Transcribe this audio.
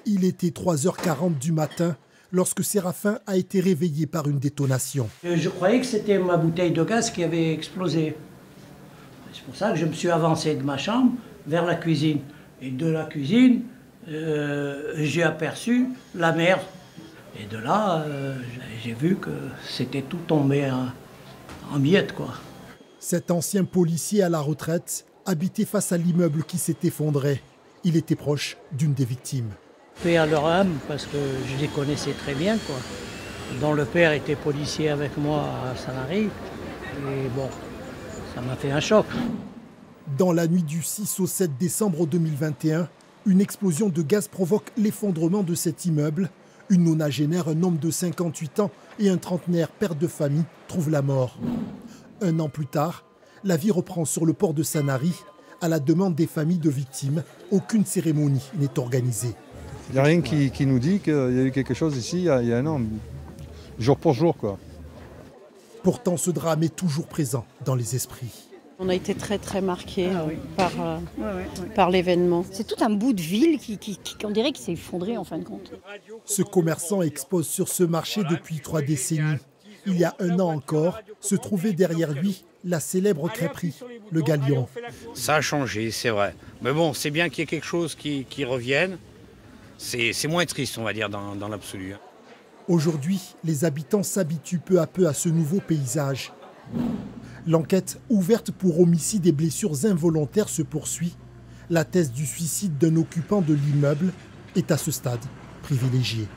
Il était 3h40 du matin lorsque Séraphin a été réveillé par une détonation. Je croyais que c'était ma bouteille de gaz qui avait explosé. C'est pour ça que je me suis avancé de ma chambre vers la cuisine. Et de la cuisine, j'ai aperçu la mer. Et de là, j'ai vu que c'était tout tombé en miettes, quoi. Cet ancien policier à la retraite habitait face à l'immeuble qui s'est effondré. Il était proche d'une des victimes. Paix à leur âme, parce que je les connaissais très bien, quoi. Dont le père était policier avec moi à Sanary. Et bon, ça m'a fait un choc. Dans la nuit du 6 au 7 décembre 2021, une explosion de gaz provoque l'effondrement de cet immeuble. Une nonagénaire, un homme de 58 ans et un trentenaire, père de famille, trouvent la mort. Un an plus tard, la vie reprend sur le port de Sanary. À la demande des familles de victimes, aucune cérémonie n'est organisée. Il n'y a rien qui nous dit qu'il y a eu quelque chose ici il y a un an, jour pour jour, quoi. Pourtant, ce drame est toujours présent dans les esprits. On a été très marqués par l'événement. C'est tout un bout de ville on dirait qu'il s'est effondré en fin de compte. Ce commerçant expose sur ce marché depuis 3 décennies. Il y a un an encore, se trouvait derrière lui la célèbre crêperie, le Galion. Ça a changé, c'est vrai. Mais bon, c'est bien qu'il y ait quelque chose qui revienne. C'est moins triste, on va dire, dans l'absolu. Aujourd'hui, les habitants s'habituent peu à peu à ce nouveau paysage. L'enquête ouverte pour homicide et blessures involontaires se poursuit. La thèse du suicide d'un occupant de l'immeuble est à ce stade privilégiée.